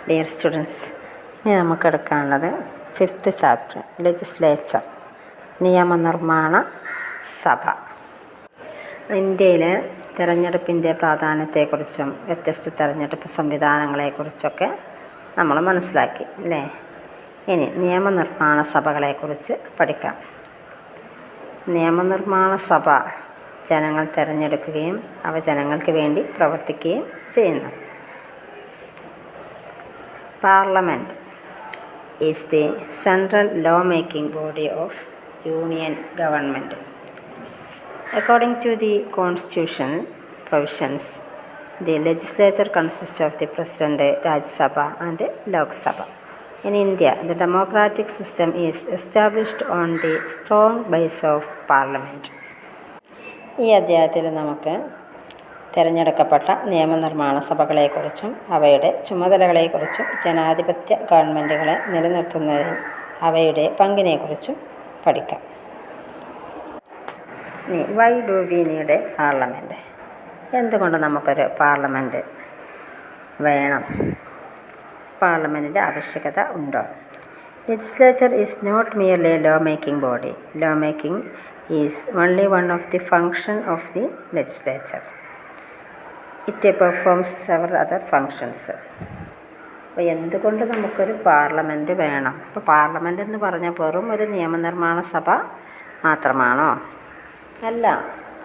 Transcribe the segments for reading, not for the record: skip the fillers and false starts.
Dear students, ഇനി നമുക്ക് എടുക്കാനുള്ളത് 5th chapter legislature, നിയമനിർമ്മാണ സഭ. ഇന്ത്യയിൽ തിരഞ്ഞെടുപ്പിൻ്റെ പ്രാധാന്യത്തെക്കുറിച്ചും വ്യത്യസ്ത തിരഞ്ഞെടുപ്പ് സംവിധാനങ്ങളെക്കുറിച്ചൊക്കെ നമ്മൾ മനസ്സിലാക്കി അല്ലേ. ഇനി നിയമനിർമ്മാണ സഭകളെക്കുറിച്ച് പഠിക്കാം. നിയമനിർമ്മാണ സഭ ജനങ്ങൾ തിരഞ്ഞെടുക്കുകയും അവ ജനങ്ങൾക്ക് വേണ്ടി പ്രവർത്തിക്കുകയും ചെയ്യുന്നു. Parliament is the central law-making body of Union government. According to the Constitution provisions, the legislature consists of the President, Rajya Sabha and Lok Sabha. In India, the democratic system is established on the strong base of Parliament. ഈ അധ്യായത്തിൽ നമുക്ക് തിരഞ്ഞെടുക്കപ്പെട്ട നിയമനിർമ്മാണ സഭകളെക്കുറിച്ചും അവയുടെ ചുമതലകളെക്കുറിച്ചും ജനാധിപത്യ ഗവൺമെൻറ്റുകളെ നിലനിർത്തുന്നതിൽ അവയുടെ പങ്കിനെക്കുറിച്ചും പഠിക്കാം. Why do we need a parliament? എന്തുകൊണ്ട് നമുക്കൊരു പാർലമെൻറ്റ് വേണം? പാർലമെൻറ്റിൻ്റെ ആവശ്യകത ഉണ്ടോ? Legislature is not merely a law making body. Law making is only one of the function of the legislature. It performs several other functions. അപ്പോൾ എന്തുകൊണ്ട് നമുക്കൊരു parliament വേണം? ഇപ്പോൾ പാർലമെൻറ്റ് എന്ന് പറഞ്ഞാൽ വെറും ഒരു നിയമനിർമ്മാണ സഭ മാത്രമാണോ? അല്ല,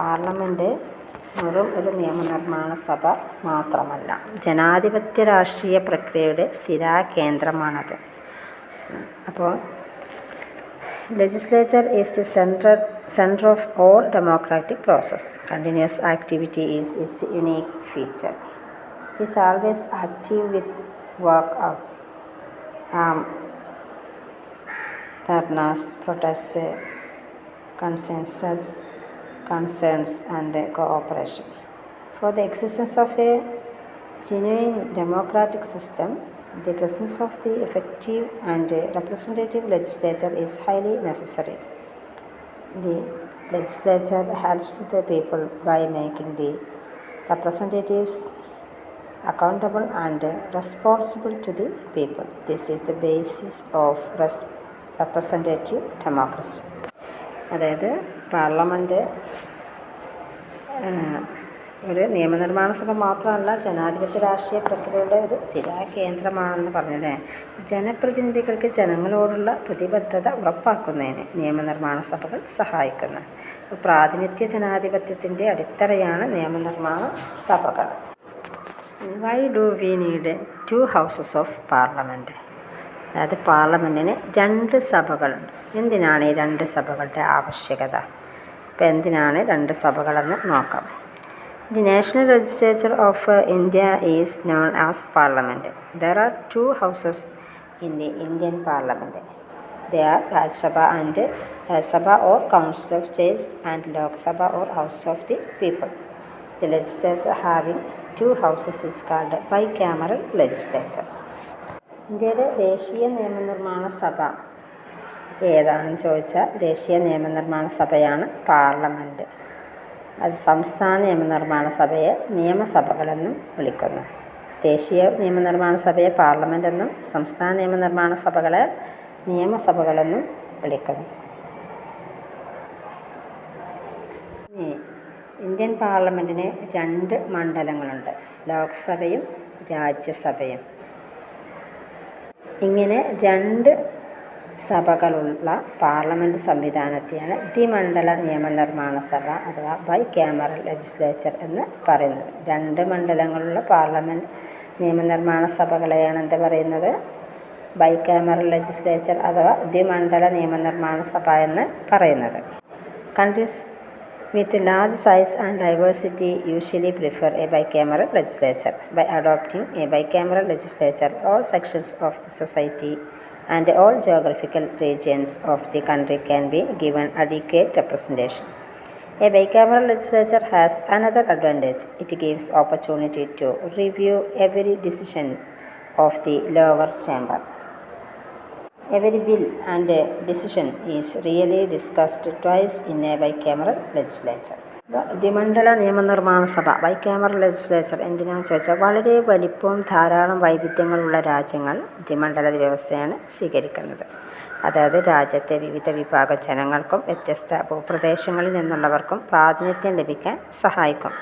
പാർലമെൻറ്റ് വെറും ഒരു നിയമനിർമ്മാണ സഭ മാത്രമല്ല, ജനാധിപത്യ രാഷ്ട്രീയ പ്രക്രിയയുടെ സ്ഥിരാകേന്ദ്രമാണത്. അപ്പോൾ legislature is the center of all democratic process. Continuous activity is its unique feature. It is always active with walkouts, dharnas, protests, consensus, concerns and cooperation. For the existence of a genuine democratic system, the presence of the effective and representative legislature is highly necessary. The legislature helps the people by making the representatives accountable and responsible to the people. This is the basis of representative democracy. അതായത് parliament ഒരു നിയമനിർമ്മാണ സഭ മാത്രമല്ല, ജനാധിപത്യ രാഷ്ട്രീയ പ്രക്രിയയുടെ ഒരു സ്ഥിരാകേന്ദ്രമാണെന്ന് പറഞ്ഞല്ലേ. ജനപ്രതിനിധികൾക്ക് ജനങ്ങളോടുള്ള പ്രതിബദ്ധത ഉറപ്പാക്കുന്നതിന് നിയമനിർമ്മാണ സഭകൾ സഹായിക്കുന്നു. പ്രാതിനിധ്യ ജനാധിപത്യത്തിൻ്റെ അടിത്തറയാണ് നിയമനിർമ്മാണ സഭകൾ. Y do we need 2 houses of parliament? അതായത് പാർലമെൻറ്റിന് 2 സഭകളുണ്ട്. എന്തിനാണ് ഈ 2 സഭകളുടെ ആവശ്യകത? ഇപ്പോൾ എന്തിനാണ് 2 സഭകളെന്ന് നോക്കാം. The National Legislature of India is known as Parliament. There are 2 houses in the Indian Parliament. They are Rajya Sabha and Sabha or Council of States and Lok Sabha or House of the People. The legislature having 2 houses is called bicameral legislature. ഇന്ത്യയുടെ ദേശീയ നിയമനിർമ്മാണ സഭ ഏതാണെന്ന് ചോദിച്ചാൽ ദേശീയ നിയമനിർമ്മാണ സഭയാണ് parliament. അത് സംസ്ഥാന നിയമനിർമ്മാണ സഭയെ നിയമസഭകളെന്നും വിളിക്കുന്നു. ദേശീയ നിയമനിർമ്മാണ സഭയെ പാർലമെൻ്റ് എന്നും സംസ്ഥാന നിയമനിർമ്മാണ സഭകളെ നിയമസഭകളെന്നും വിളിക്കുന്നു. ഇന്ത്യൻ പാർലമെൻറ്റിന് 2 മണ്ഡലങ്ങളുണ്ട്, ലോക്സഭയും രാജ്യസഭയും. ഇങ്ങനെ 2 സഭകളുള്ള പാർലമെൻറ്റ് സംവിധാനത്തെയാണ് ദ്വിമണ്ഡല നിയമനിർമ്മാണ സഭ അഥവാ ബൈക്യാമറൽ ലെജിസ്ലേച്ചർ എന്ന് പറയുന്നത്. 2 മണ്ഡലങ്ങളുള്ള പാർലമെൻറ്റ് നിയമനിർമ്മാണ സഭകളെയാണ് എന്ത് പറയുന്നത്? ബൈക്യാമറൽ ലെജിസ്ലേച്ചർ അഥവാ ദ്വിമണ്ഡല നിയമനിർമ്മാണ സഭ എന്ന് പറയുന്നത്. Countries with large size and diversity usually prefer a bicameral legislature. By adopting a bicameral legislature, all sections of the society and all geographical regions of the country can be given adequate representation. A bicameral legislature has another advantage. It gives opportunity to review every decision of the lower chamber. Every bill and decision is really discussed twice in a bicameral legislature. ദ്വിമണ്ഡല നിയമനിർമ്മാണ സഭ bicameral legislature എന്തിനാണെന്ന് ചോദിച്ചാൽ വളരെ വലിപ്പവും ധാരാളം വൈവിധ്യങ്ങളുള്ള രാജ്യങ്ങൾ ദ്വിമണ്ഡല വ്യവസ്ഥയാണ് സ്വീകരിക്കുന്നത്. അതായത് രാജ്യത്തെ വിവിധ വിഭാഗം ജനങ്ങൾക്കും വ്യത്യസ്ത ഭൂപ്രദേശങ്ങളിൽ നിന്നുള്ളവർക്കും പ്രാതിനിധ്യം ലഭിക്കാൻ സഹായിക്കും.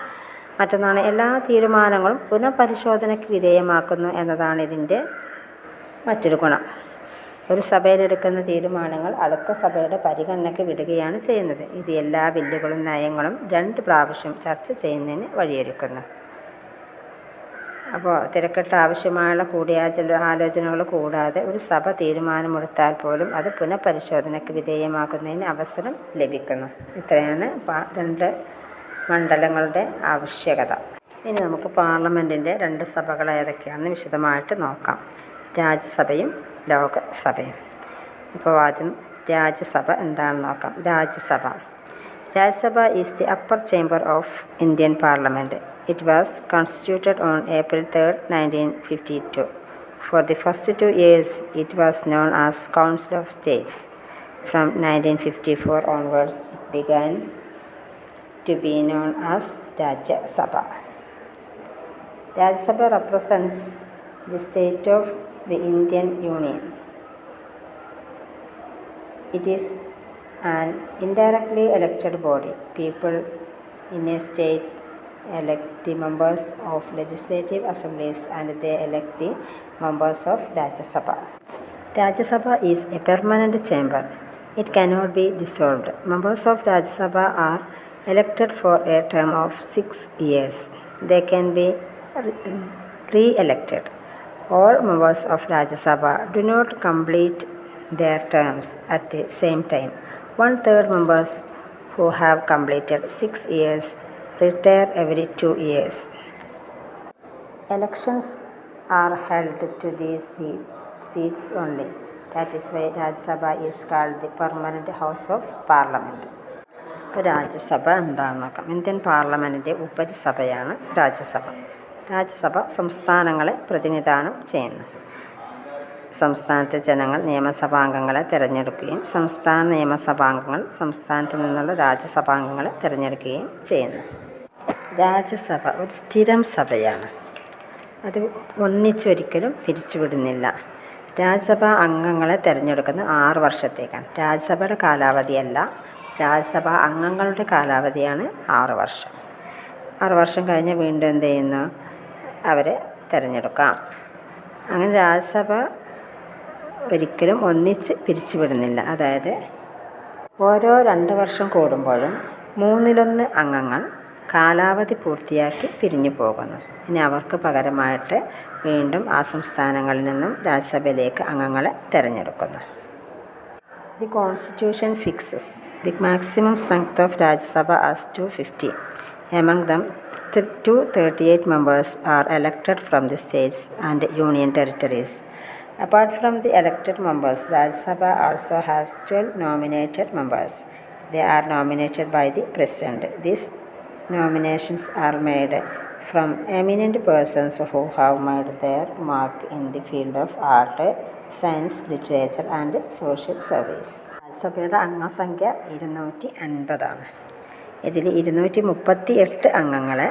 മറ്റൊന്നാണ് എല്ലാ തീരുമാനങ്ങളും പുനഃപരിശോധനയ്ക്ക് വിധേയമാക്കുന്നു എന്നതാണ് ഇതിൻ്റെ മറ്റൊരു ഗുണം. ഒരു സഭയിലെടുക്കുന്ന തീരുമാനങ്ങൾ അടുത്ത സഭയുടെ പരിഗണനയ്ക്ക് വിടുകയാണ് ചെയ്യുന്നത്. ഇത് എല്ലാ ബില്ലുകളും നയങ്ങളും 2 പ്രാവശ്യം ചർച്ച ചെയ്യുന്നതിന് വഴിയൊരുക്കുന്നു. അപ്പോൾ തിരക്കിട്ട് ആവശ്യമായുള്ള ആലോചനകൾ കൂടാതെ ഒരു സഭ തീരുമാനമെടുത്താൽ പോലും അത് പുനഃപരിശോധനയ്ക്ക് വിധേയമാക്കുന്നതിന് അവസരം ലഭിക്കുന്നു. ഇത്രയാണ് 2 മണ്ഡലങ്ങളുടെ ആവശ്യകത. ഇനി നമുക്ക് പാർലമെൻറ്റിൻ്റെ 2 സഭകൾ ഏതൊക്കെയാണെന്ന് വിശദമായിട്ട് നോക്കാം. രാജ്യസഭയും ലോകസഭയും. ഇപ്പോൾ ആദ്യം രാജ്യസഭ എന്താണെന്ന് നോക്കാം. Rajya Sabha is the upper chamber of Indian parliament. It was constituted on April 3, 1952. For the first 2 years it was known as Council of States. From 1954 onwards it began to be known as Rajya Sabha. Rajya Sabha represents the state of the Indian Union. It is an indirectly elected body. People in a state elect the members of legislative assemblies and they elect the members of Rajya Sabha. Rajya Sabha is a permanent chamber. It cannot be dissolved. Members of Rajya Sabha are elected for a term of 6 years. They can be re-elected. All members of Rajya Sabha do not complete their terms at the same time. 1/3 members who have completed 6 years retire every 2 years. Elections are held to these seats only. That is why Rajya Sabha is called the permanent house of parliament. ഇപ്പോൾ രാജ്യസഭ എന്താണെന്ന് നോക്കാം. Indian പാർലമെൻറ്റിൻ്റെ ഉപരിസഭയാണ് Rajya Sabha. Rajya Sabha സംസ്ഥാനങ്ങളെ പ്രതിനിധാനം ചെയ്യുന്നു. സംസ്ഥാനത്തെ ജനങ്ങൾ നിയമസഭാംഗങ്ങളെ തിരഞ്ഞെടുക്കുകയും സംസ്ഥാന നിയമസഭാംഗങ്ങൾ സംസ്ഥാനത്തു നിന്നുള്ള രാജ്യസഭാംഗങ്ങളെ തിരഞ്ഞെടുക്കുകയും ചെയ്യുന്നു. രാജ്യസഭ ഒരു സ്ഥിരം സഭയാണ്. അത് ഒന്നിച്ചൊരിക്കലും പിരിച്ചുവിടുന്നില്ല. രാജ്യസഭാ അംഗങ്ങളെ തിരഞ്ഞെടുക്കുന്നത് 6 വർഷത്തേക്കാണ്. രാജ്യസഭയുടെ കാലാവധിയല്ല, രാജ്യസഭാ അംഗങ്ങളുടെ കാലാവധിയാണ് 6 വർഷം. 6 വർഷം കഴിഞ്ഞ് വീണ്ടും എന്ത് ചെയ്യുന്നു? അവരെ തിരഞ്ഞെടുക്കാം. അങ്ങനെ രാജ്യസഭ ഒരിക്കലും ഒന്നിച്ച് പിരിച്ചുവിടുന്നില്ല. അതായത് ഓരോ 2 വർഷം കൂടുമ്പോഴും 1/3 അംഗങ്ങൾ കാലാവധി പൂർത്തിയാക്കി പിരിഞ്ഞു പോകുന്നു. ഇനി അവർക്ക് പകരമായിട്ട് വീണ്ടും ആ സംസ്ഥാനങ്ങളിൽ നിന്നും രാജ്യസഭയിലേക്ക് അംഗങ്ങളെ തിരഞ്ഞെടുക്കുന്നു. The constitution fixes the maximum strength of Rajya Sabha as 250. Among them, 238 members are elected from the states and union territories. Apart from the elected members, Rajya Sabha also has 12 nominated members. They are nominated by the President. These nominations are made from eminent persons who have made their mark in the field of art, science, literature and social service. രാജ്യസഭയുടെ അംഗസംഖ്യ 250 ഇതിൽ 238 അംഗങ്ങളെ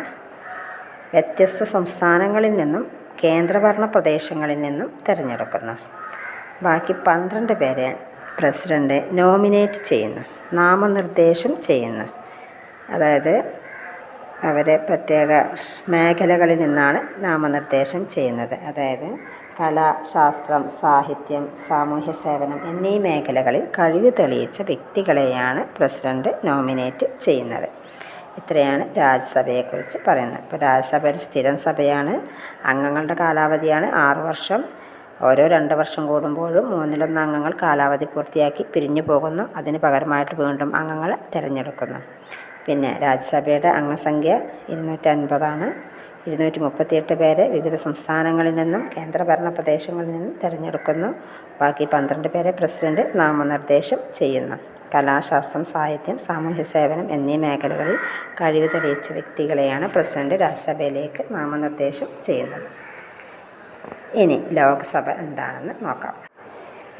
വ്യത്യസ്ത സംസ്ഥാനങ്ങളിൽ നിന്നും കേന്ദ്രഭരണ പ്രദേശങ്ങളിൽ നിന്നും തിരഞ്ഞെടുക്കുന്നു. ബാക്കി 12 പേരെ പ്രസിഡന്റ് നോമിനേറ്റ് ചെയ്യുന്നു, നാമനിർദ്ദേശം ചെയ്യുന്നു. അതായത് അവരെ പ്രത്യേക മേഖലകളിൽ നിന്നാണ് നാമനിർദ്ദേശം ചെയ്യുന്നത്. അതായത് കല, ശാസ്ത്രം, സാഹിത്യം, സാമൂഹ്യ സേവനം എന്നീ മേഖലകളിൽ കഴിവ് തെളിയിച്ച വ്യക്തികളെയാണ് പ്രസിഡന്റ് നോമിനേറ്റ് ചെയ്യുന്നത്. ഇത്രയാണ് രാജ്യസഭയെക്കുറിച്ച് പറയുന്നത്. ഇപ്പോൾ രാജ്യസഭ ഒരു സ്ഥിരം സഭയാണ്. അംഗങ്ങളുടെ കാലാവധിയാണ് 6 വർഷം. ഓരോ 2 വർഷം കൂടുമ്പോഴും 1/3 അംഗങ്ങൾ കാലാവധി പൂർത്തിയാക്കി പിരിഞ്ഞു പോകുന്നു. അതിന് പകരമായിട്ട് വീണ്ടും അംഗങ്ങളെ തിരഞ്ഞെടുക്കുന്നു. പിന്നെ രാജ്യസഭയുടെ അംഗസംഖ്യ 250 238 പേരെ വിവിധ സംസ്ഥാനങ്ങളിൽ നിന്നും കേന്ദ്രഭരണ പ്രദേശങ്ങളിൽ നിന്നും തിരഞ്ഞെടുക്കുന്നു. ബാക്കി 12 പേരെ പ്രസിഡന്റ് നാമനിർദ്ദേശം ചെയ്യുന്നു. കലാശാസ്ത്രം, സാഹിത്യം, സാമൂഹ്യ സേവനം എന്നീ മേഖലകളിൽ കഴിവ് തെളിയിച്ച വ്യക്തികളെയാണ് പ്രസിഡന്റ് രാജ്യസഭയിലേക്ക് നാമനിർദ്ദേശം ചെയ്യുന്നത്. ഇനി ലോക്സഭ എന്താണെന്ന് നോക്കാം.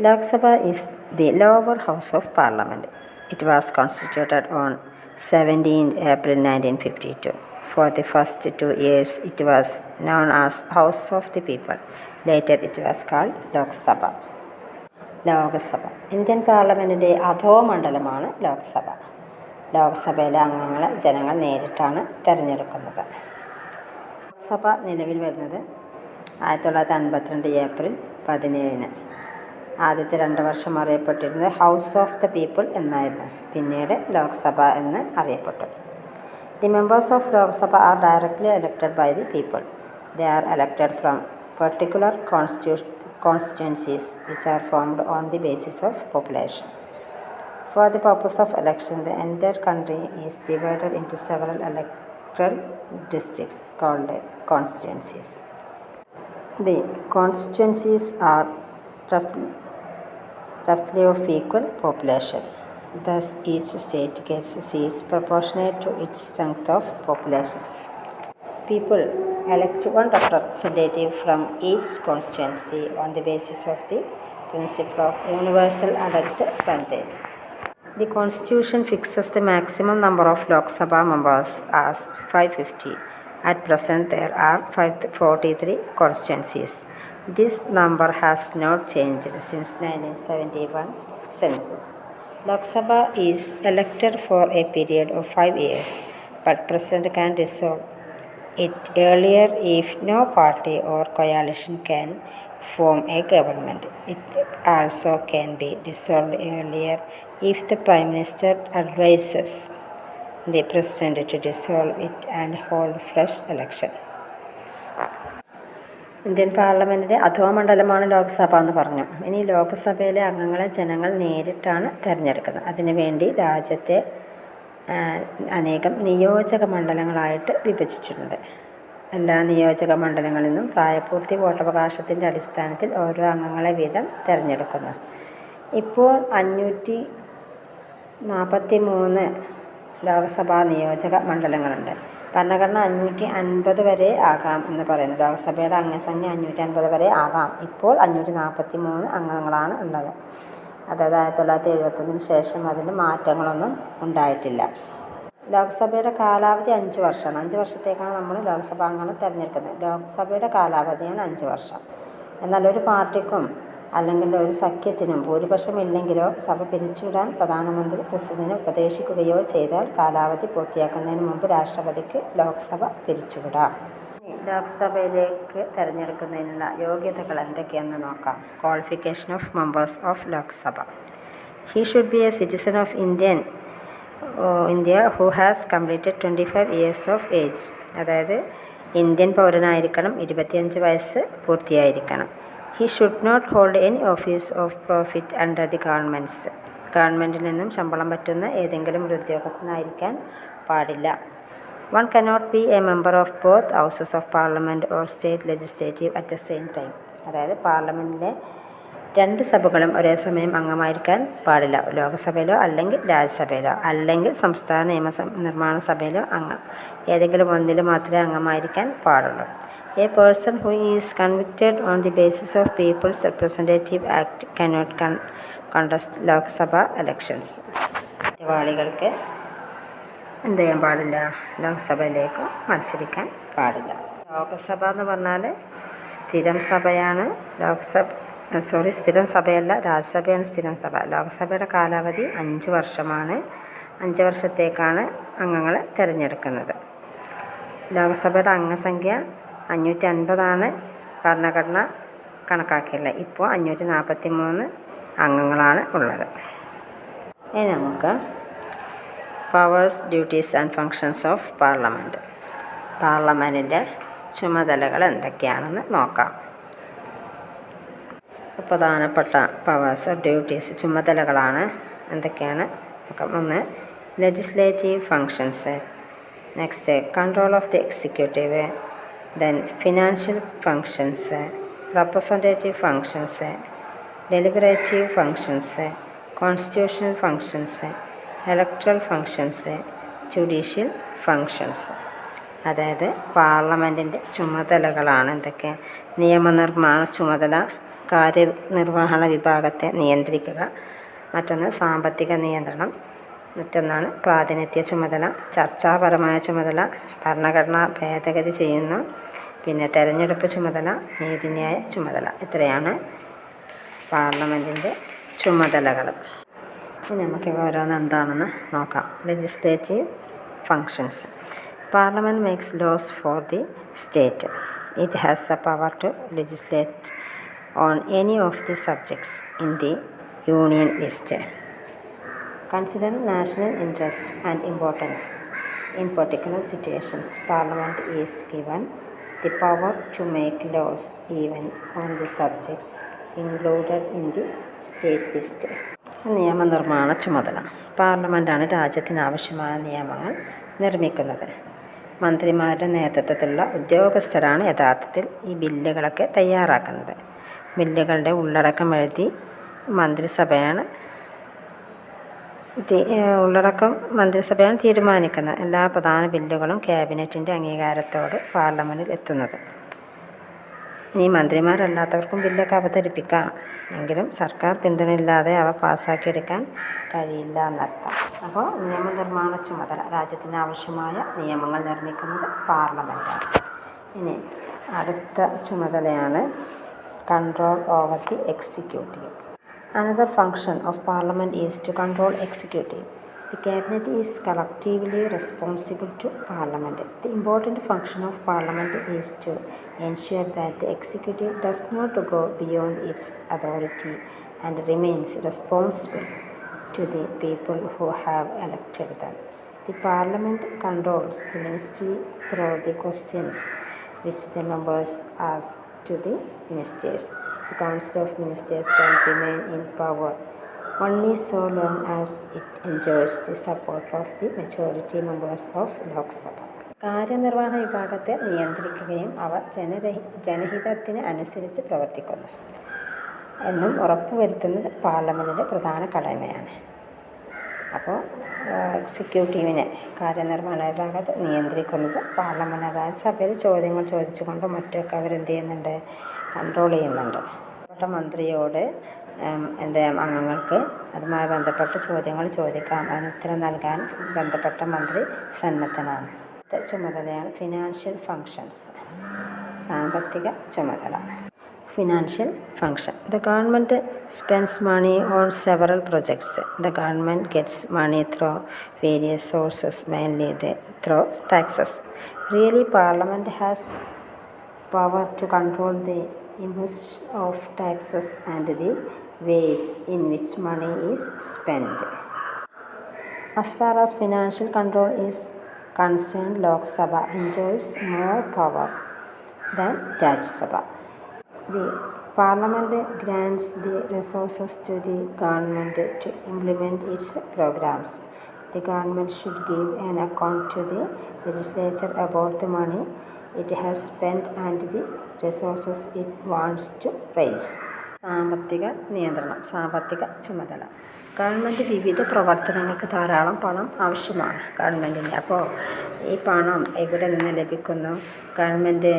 Lok Sabha is the lower house of parliament. It was constituted on 17th April 1952. For the first 2 years it was known as House of the People. Later it was called Lok Sabha. Indian പാർലമെൻറ്റിൻ്റെ അധോമണ്ഡലമാണ് ലോക്സഭ. ലോക്സഭയിലെ അംഗങ്ങളെ ജനങ്ങൾ നേരിട്ടാണ് തിരഞ്ഞെടുക്കുന്നത്. ലോക്സഭ നിലവിൽ വരുന്നത് 1952 ഏപ്രിൽ 17-ന്. ആദ്യത്തെ 2 വർഷം അറിയപ്പെട്ടിരുന്നത് ഹൗസ് ഓഫ് ദ പീപ്പിൾ എന്നായിരുന്നു. പിന്നീട് ലോക്സഭ എന്ന് അറിയപ്പെട്ടു. The members of Lok Sabha are directly elected by the people. They are elected from particular constituencies which are formed on the basis of population. For the purpose of election, the entire country is divided into several electoral districts called constituencies. The constituencies are roughly of equal population. Thus, each state gets seats proportionate to its strength of population. People elect one representative from each constituency on the basis of the principle of universal adult franchise. The Constitution fixes the maximum number of Lok Sabha members as 550. At present, there are 543 constituencies. This number has not changed since 1971 census. Lok Sabha is elected for a period of 5 years, but President can dissolve it earlier if no party or coalition can form a government. It also can be dissolved earlier if the Prime Minister advises the President to dissolve it and hold fresh election. Indian പാർലമെൻറ്റിൻ്റെ അധോമണ്ഡലമാണ് ലോക്സഭ എന്ന് പറഞ്ഞു. ഇനി ലോക്സഭയിലെ അംഗങ്ങളെ ജനങ്ങൾ നേരിട്ടാണ് തിരഞ്ഞെടുക്കുന്നത്. അതിനുവേണ്ടി രാജ്യത്തെ അനേകം നിയോജക മണ്ഡലങ്ങളായിട്ട് വിഭജിച്ചിട്ടുണ്ട്. എല്ലാ നിയോജക മണ്ഡലങ്ങളിൽ നിന്നും പ്രായപൂർത്തി വോട്ടവകാശത്തിൻ്റെ അടിസ്ഥാനത്തിൽ ഓരോ അംഗങ്ങളെ വീതം തിരഞ്ഞെടുക്കുന്നു. ഇപ്പോൾ 543 ലോക്സഭാ നിയോജക മണ്ഡലങ്ങളുണ്ട്. ഭരണഘടന 550 വരെ ആകാം എന്ന് പറയുന്നു. ലോക്സഭയുടെ അംഗസംഖ്യ 550 വരെ ആകാം. ഇപ്പോൾ 543 അംഗങ്ങളാണ് ഉള്ളത്. അതായത് 1971 ശേഷം അതിന് മാറ്റങ്ങളൊന്നും ഉണ്ടായിട്ടില്ല. ലോക്സഭയുടെ കാലാവധി 5 വർഷമാണ്. 5 വർഷത്തേക്കാണ് നമ്മൾ ലോക്സഭാ അംഗങ്ങളെ തിരഞ്ഞെടുക്കുന്നത്. ലോക്സഭയുടെ കാലാവധിയാണ് 5 വർഷം. എന്നാൽ ഒരു പാർട്ടിക്കും അല്ലെങ്കിൽ ഒരു സഖ്യത്തിനും ഭൂരിപക്ഷം ഇല്ലെങ്കിലോ സഭ പിരിച്ചുവിടാൻ പ്രധാനമന്ത്രി പ്രസിഡന്റിനെ ഉപദേശിക്കുകയോ ചെയ്താൽ കാലാവധി പൂർത്തിയാക്കുന്നതിന് മുമ്പ് രാഷ്ട്രപതിക്ക് ലോക്സഭ പിരിച്ചുവിടാം. ലോക്സഭയിലേക്ക് തിരഞ്ഞെടുക്കുന്നതിനുള്ള യോഗ്യതകൾ എന്തൊക്കെയെന്ന് നോക്കാം. Qualification of members of Lok Sabha. He should be a citizen of India who has completed 25 years of age. അതായത് ഇന്ത്യൻ പൗരനായിരിക്കണം, 25 വയസ്സ് പൂർത്തിയായിരിക്കണം. He should not hold any office of profit under the ഗവൺമെൻറ്റിൽ നിന്നും ശമ്പളം പറ്റുന്ന ഏതെങ്കിലും ഒരു ഉദ്യോഗസ്ഥനായിരിക്കാൻ പാടില്ല. One cannot be a member of both houses of parliament or state legislative at the same time. അതായത് പാർലമെൻറ്റിലെ 2 സഭകളും ഒരേ സമയം അംഗമായിരിക്കാൻ പാടില്ല. ലോകസഭയിലോ അല്ലെങ്കിൽ രാജ്യസഭയിലോ അല്ലെങ്കിൽ സംസ്ഥാന നിർമ്മാണ സഭയിലോ അംഗം. ഏതെങ്കിലും ഒന്നിൽ മാത്രമേ അംഗമായിരിക്കാൻ പാടുള്ളൂ. A person who is convicted on the basis of People's Representative Act cannot contest Lok Sabha elections. കുറ്റവാളികൾക്ക് എന്ത് ചെയ്യാൻ പാടില്ല? ലോക്സഭയിലേക്ക് മത്സരിക്കാൻ പാടില്ല. ലോക്സഭ എന്ന് പറഞ്ഞാൽ സ്ഥിരം സഭയാണ്. സ്ഥിരം സഭയല്ല, രാജ്യസഭയാണ് സ്ഥിരം സഭ. ലോക്സഭയുടെ കാലാവധി 5 വർഷമാണ്. 5 വർഷത്തേക്കാണ് അംഗങ്ങളെ തിരഞ്ഞെടുക്കുന്നത്. ലോക്സഭയുടെ അംഗസംഖ്യ 550 ഭരണഘടന കണക്കാക്കിയുള്ളത്. ഇപ്പോൾ 543 അംഗങ്ങളാണ് ഉള്ളത്. ഇനി നമുക്ക് powers, duties and functions of parliament. പാർലമെൻറ്റിൻ്റെ ചുമതലകൾ എന്തൊക്കെയാണെന്ന് നോക്കാം. പ്രധാനപ്പെട്ട പവേഴ്സ്, ഡ്യൂട്ടീസ്, ചുമതലകളാണ് എന്തൊക്കെയാണ് നോക്കാം. 1. Legislative functions. Next control of the executive. Then financial functions, representative functions, deliberative functions, constitutional functions, electoral functions, judicial functions. അതായത് പാർലമെൻറ്റിൻ്റെ ചുമതലകളാണ് എന്തൊക്കെ? നിയമനിർമ്മാണ ചുമതല, കാര്യനിർവഹണ വിഭാഗത്തെ നിയന്ത്രിക്കുക. മറ്റൊന്ന് സാമ്പത്തിക നിയന്ത്രണം, മറ്റൊന്നാണ് പ്രാതിനിധ്യ ചുമതല, ചർച്ചാപരമായ ചുമതല, ഭരണഘടന ഭേദഗതി ചെയ്യുന്നു, പിന്നെ തെരഞ്ഞെടുപ്പ് ചുമതല, നീതിന്യായ ചുമതല. ഇത്രയാണ് പാർലമെൻറ്റിൻ്റെ ചുമതലകൾ. ഇനി നമുക്കിവ ഓരോന്ന് എന്താണെന്ന് നോക്കാം. Legislative functions. Parliament makes laws for the state. It has the power to legislate on any of the subjects in the Union list. Consider national interest and importance. In particular situations, Parliament is given the power to make laws even on the subjects included in the state list. നിയമനിർമ്മാണ ചുമതല. പാർലമെൻറ്റാണ് രാജ്യത്തിനാവശ്യമായ നിയമങ്ങൾ നിർമ്മിക്കുന്നത്. മന്ത്രിമാരുടെ നേതൃത്വത്തിലുള്ള ഉദ്യോഗസ്ഥരാണ് യഥാർത്ഥത്തിൽ ഈ ബില്ലുകളൊക്കെ തയ്യാറാക്കുന്നത്. ബില്ലുകളുടെ ഉള്ളടക്കം എഴുതി മന്ത്രിസഭയാണ് തീരുമാനിക്കുന്നത്. എല്ലാ പ്രധാന ബില്ലുകളും ക്യാബിനറ്റിൻ്റെ അംഗീകാരത്തോടെ പാർലമെൻറ്റിൽ എത്തുന്നത്. ഇനി മന്ത്രിമാരല്ലാത്തവർക്കും ബില്ലൊക്കെ അവതരിപ്പിക്കാം, എങ്കിലും സർക്കാർ പിന്തുണയില്ലാതെ അവ പാസ്സാക്കിയെടുക്കാൻ കഴിയില്ല എന്നർത്ഥം. അപ്പോൾ നിയമനിർമ്മാണ ചുമതല, രാജ്യത്തിന് ആവശ്യമായ നിയമങ്ങൾ നിർമ്മിക്കുന്നത് പാർലമെൻറ്റാണ്. ഇനി അടുത്ത ചുമതലയാണ് control over the executive. Another function of parliament is to control executive. The cabinet is collectively responsible to parliament. The important function of parliament is to ensure that the executive does not go beyond its authority and remains responsible to the people who have elected them. The parliament controls the ministry through the questions which the members ask to the ministers. The Council of Ministers can remain in power only so long as it enjoys the support of the majority members of Lok Sabha. കാര്യനിർവഹണ വിഭാഗത്തെ നിയന്ത്രിക്കുകയും അവ ജനഹിതത്തിന് അനുസരിച്ച് പ്രവർത്തിക്കുന്നു എന്നും ഉറപ്പുവരുത്തുന്നത് പാർലമെൻറ്റിൻ്റെ പ്രധാന കടമയാണ്. അപ്പോൾ എക്സിക്യൂട്ടീവിനെ, കാര്യനിർവഹണ വിഭാഗത്തെ നിയന്ത്രിക്കുന്നത് പാർലമെൻറ്റ്. അതായത് സഭയിൽ ചോദ്യങ്ങൾ ചോദിച്ചുകൊണ്ടും മറ്റൊക്കെ അവരെന്ത് ചെയ്യുന്നുണ്ട്, കൺട്രോൾ ചെയ്യുന്നുണ്ട്. ബന്ധപ്പെട്ട മന്ത്രിയോട് അംഗങ്ങൾക്ക് അതുമായി ബന്ധപ്പെട്ട ചോദ്യങ്ങൾ ചോദിക്കാം, അതിന് ഉത്തരം നൽകാൻ ബന്ധപ്പെട്ട മന്ത്രി സന്നദ്ധനാണ്. ചുമതലയാണ് ഫിനാൻഷ്യൽ ഫങ്ഷൻസ്, സാമ്പത്തിക ചുമതല. Financial function. The government spends money on several projects. The government gets money through various sources, mainly through taxes. Really, Parliament has power to control the imposition of taxes and the ways in which money is spent. As far as financial control is concerned, Lok Sabha enjoys more power than Rajya Sabha. The Parliament grants the resources to the government to implement its programs. The government should give an account to the legislature about the money it has spent and the resources it wants to raise. സാമ്പത്തിക നിയന്ത്രണം, സാമ്പത്തിക ചുമതല. Government വിവിധ പ്രവർത്തനങ്ങൾക്ക് ധാരാളം പണം ആവശ്യമാണ് ഗവൺമെൻറ്റിന്. അപ്പോൾ ഈ പണം എവിടെ നിന്ന് ലഭിക്കുന്നു? ഗവൺമെൻറ്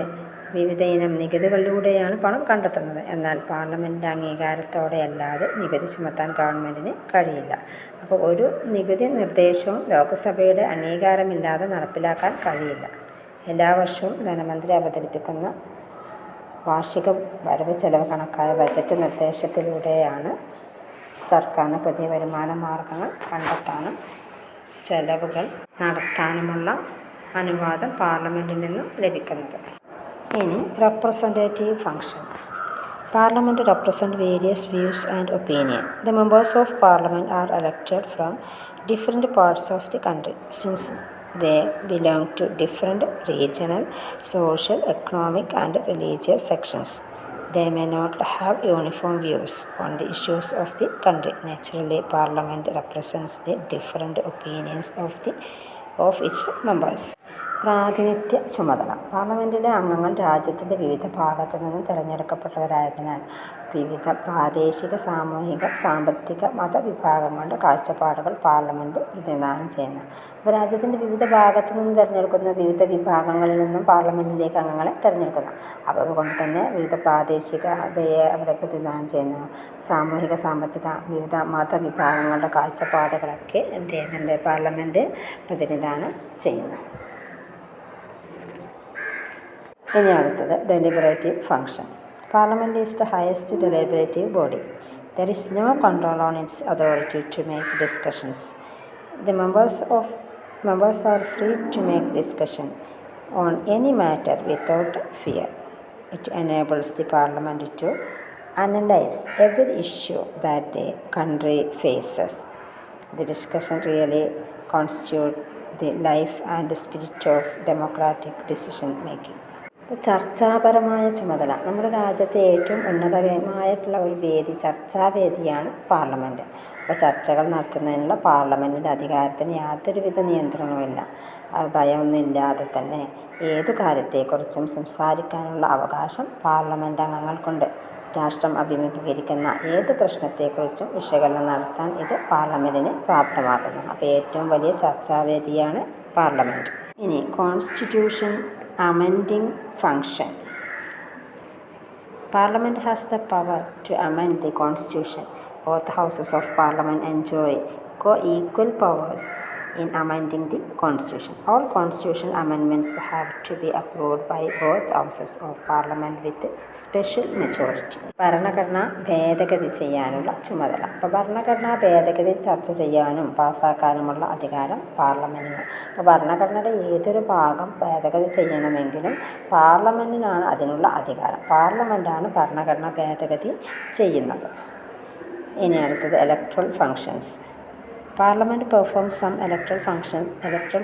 വിവിധ ഇനം നികുതികളിലൂടെയാണ് പണം കണ്ടെത്തുന്നത്. എന്നാൽ പാർലമെൻറ്റിൻ്റെ അംഗീകാരത്തോടെ അല്ലാതെ നികുതി ചുമത്താൻ ഗവൺമെൻറ്റിന് കഴിയില്ല. അപ്പോൾ ഒരു നികുതി നിർദ്ദേശവും ലോക്സഭയുടെ അംഗീകാരമില്ലാതെ നടപ്പിലാക്കാൻ കഴിയില്ല. എല്ലാ വർഷവും ധനമന്ത്രി അവതരിപ്പിക്കുന്ന വാർഷിക വരവ് ചെലവ് കണക്കായ ബജറ്റ് നിർദ്ദേശത്തിലൂടെയാണ് സർക്കാരിന് പുതിയ വരുമാന മാർഗങ്ങൾ കണ്ടെത്താനും ചെലവുകൾ നടത്താനുമുള്ള അനുവാദം പാർലമെൻറ്റിൽ നിന്നും ലഭിക്കുന്നത്. ഇനി representative function. Parliament represents various views and opinions. The members of Parliament are elected from different parts of the country. Since they belong to different regional, social, economic and religious sections, they may not have uniform views on the issues of the country. Naturally, Parliament represents the different opinions of its members. പ്രാതിനിധ്യ ചുമതല. പാർലമെൻറ്റിലെ അംഗങ്ങൾ രാജ്യത്തിൻ്റെ വിവിധ ഭാഗത്തു നിന്നും തിരഞ്ഞെടുക്കപ്പെട്ടവരായതിനാൽ വിവിധ പ്രാദേശിക, സാമൂഹിക, സാമ്പത്തിക, മതവിഭാഗങ്ങളുടെ കാഴ്ചപ്പാടുകൾ പാർലമെൻറ്റ് പ്രതിനിധാനം ചെയ്യുന്നു. അപ്പോൾ രാജ്യത്തിൻ്റെ വിവിധ ഭാഗത്തു നിന്നും തിരഞ്ഞെടുക്കുന്ന വിവിധ വിഭാഗങ്ങളിൽ നിന്നും പാർലമെൻറ്റിലേക്ക് അംഗങ്ങളെ തിരഞ്ഞെടുക്കുന്നു. അപ്പോൾ അതുകൊണ്ട് തന്നെ വിവിധ പ്രാദേശികതയെ അവിടെ പ്രതിനിധാനം ചെയ്യുന്നു. സാമൂഹിക, സാമ്പത്തിക, വിവിധ മതവിഭാഗങ്ങളുടെ കാഴ്ചപ്പാടുകളൊക്കെ എന്ത് ചെയ്യുന്നുണ്ട്? പാർലമെൻറ്റ് പ്രതിനിധാനം ചെയ്യുന്നു. ഇനി അടുത്തത് deliberative function. Parliament is the highest deliberative body. There is no control on its authority to make discussions. The members are free to make discussion on any matter without fear. It enables the parliament to analyze every issue that the country faces. The discussion really constitutes the life and the spirit of democratic decision making. ഇപ്പോൾ ചർച്ചാപരമായ ചുമതല. നമ്മുടെ രാജ്യത്തെ ഏറ്റവും ഉന്നതമായിട്ടുള്ള ഒരു വേദി, ചർച്ചാവേദിയാണ് parliament. അപ്പോൾ ചർച്ചകൾ നടത്തുന്നതിനുള്ള പാർലമെൻറ്റിൻ്റെ അധികാരത്തിന് യാതൊരുവിധ നിയന്ത്രണവുമില്ല. ഭയമൊന്നുമില്ലാതെ തന്നെ ഏതു കാര്യത്തെക്കുറിച്ചും സംസാരിക്കാനുള്ള അവകാശം പാർലമെൻറ്റ് അംഗങ്ങൾക്കുണ്ട്. രാഷ്ട്രം അഭിമുഖീകരിക്കുന്ന ഏത് പ്രശ്നത്തെക്കുറിച്ചും വിശകലനം നടത്താൻ ഇത് പാർലമെൻറ്റിനെ പ്രാപ്തമാക്കുന്നു. അപ്പോൾ ഏറ്റവും വലിയ ചർച്ചാവേദിയാണ് പാർലമെൻറ്റ്. ഇനി constitution amending function. Parliament has the power to amend the constitution. Both houses of parliament enjoy co-equal powers in amending the constitution. All constitutional amendments have to be approved by both houses of parliament with special majority. ഭരണഘടന ഭേദഗതി ചെയ്യാനുള്ള ചുമതല. അപ്പോൾ ഭരണഘടനാ ഭേദഗതി ചർച്ച ചെയ്യാനും പാസ്സാക്കാനുമുള്ള അധികാരം പാർലമെൻറ്റിന്. അപ്പോൾ ഭരണഘടനയുടെ ഏതൊരു ഭാഗം ഭേദഗതി ചെയ്യണമെങ്കിലും പാർലമെൻറ്റിനാണ് അതിനുള്ള അധികാരം. പാർലമെൻറ്റാണ് ഭരണഘടന ഭേദഗതി ചെയ്യുന്നത്. ഇനി അടുത്തത് electoral functions. Parliament performs some electoral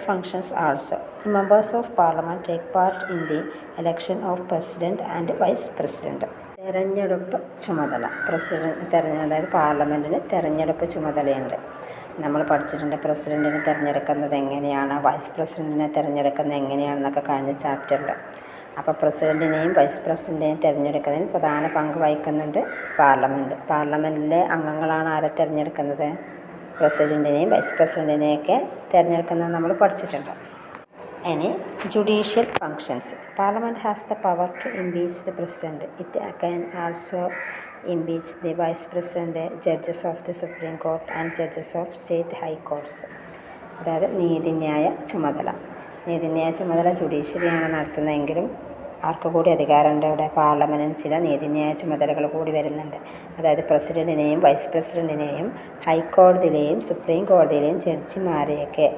functions also. The members of Parliament take part in the election of President and Vice President. തെരഞ്ഞെടുപ്പ് ചുമതല. അതായത് പാർലമെൻറ്റിന് തെരഞ്ഞെടുപ്പ് ചുമതലയുണ്ട്. നമ്മൾ പഠിച്ചിട്ടുണ്ട് പ്രസിഡൻറ്റിനെ തിരഞ്ഞെടുക്കുന്നത് എങ്ങനെയാണ്, വൈസ് പ്രസിഡൻറ്റിനെ തിരഞ്ഞെടുക്കുന്നത് എങ്ങനെയാണെന്നൊക്കെ കഴിഞ്ഞ ചാപ്റ്ററിൽ. അപ്പോൾ പ്രസിഡൻറ്റിനെയും വൈസ് പ്രസിഡൻറ്റിനെയും തിരഞ്ഞെടുക്കുന്നതിന് പ്രധാന പങ്ക് വഹിക്കുന്നുണ്ട് പാർലമെൻറ്റ്. പാർലമെൻറ്റിലെ അംഗങ്ങളാണ് ആരെ തിരഞ്ഞെടുക്കുന്നത്? പ്രസിഡൻറ്റിനെയും വൈസ് പ്രസിഡൻറ്റിനെയൊക്കെ തിരഞ്ഞെടുക്കുന്നത് നമ്മൾ പഠിച്ചിട്ടുണ്ട്. ഇനി judicial functions. Parliament has the power to impeach the president. It can also impeach the vice president, judges of the supreme court and judges of state high courts. അതായത് നീതിന്യായ ചുമതല. നീതിന്യായ ചുമതല ജുഡീഷ്യറിയാണ് നടത്തുന്നതെങ്കിലും ആർക്ക് കൂടി അധികാരമുണ്ട്? ഇവിടെ പാർലമെൻറ്റിന് ചില നീതിന്യായ ചുമതലകൾ കൂടി വരുന്നുണ്ട്. അതായത് പ്രസിഡൻറ്റിനെയും വൈസ് പ്രസിഡൻറ്റിനെയും ഹൈക്കോടതിയിലെയും സുപ്രീം കോടതിയിലെയും ജഡ്ജിമാരെയൊക്കെ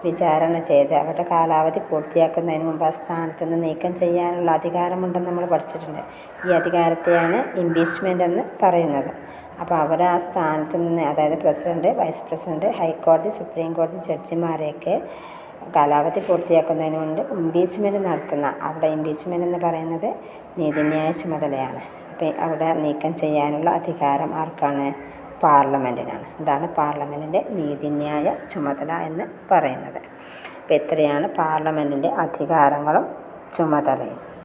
വിചാരണ ചെയ്ത് അവരുടെ കാലാവധി പൂർത്തിയാക്കുന്നതിന് മുമ്പ് ആ സ്ഥാനത്ത് നിന്ന് നീക്കം ചെയ്യാനുള്ള അധികാരമുണ്ടെന്ന് നമ്മൾ പഠിച്ചിട്ടുണ്ട്. ഈ അധികാരത്തെയാണ് ഇംപീച്ച്മെൻ്റ് എന്ന് പറയുന്നത്. അപ്പോൾ അവർ ആ സ്ഥാനത്ത് നിന്ന്, അതായത് പ്രസിഡൻറ്റ്, വൈസ് പ്രസിഡൻറ്റ്, ഹൈക്കോടതി, സുപ്രീം കോടതി ജഡ്ജിമാരെയൊക്കെ കാലാവധി പൂർത്തിയാക്കുന്നതിന് മുമ്പ് ഇംപീച്ച്മെൻറ്റ് നടത്തുന്ന, അവിടെ ഇംപീച്ച്മെൻറ്റ് എന്ന് പറയുന്നത് നീതിന്യായ ചുമതലയാണ്. അപ്പോൾ അവിടെ നീക്കം ചെയ്യാനുള്ള അധികാരം ആർക്കാണ്? പാർലമെൻറ്റിനാണ്. അതാണ് പാർലമെൻറ്റിൻ്റെ നീതിന്യായ ചുമതല എന്ന് പറയുന്നത്. അപ്പോൾ ഇത്രയാണ് പാർലമെൻറ്റിൻ്റെ അധികാരങ്ങളും ചുമതലയും.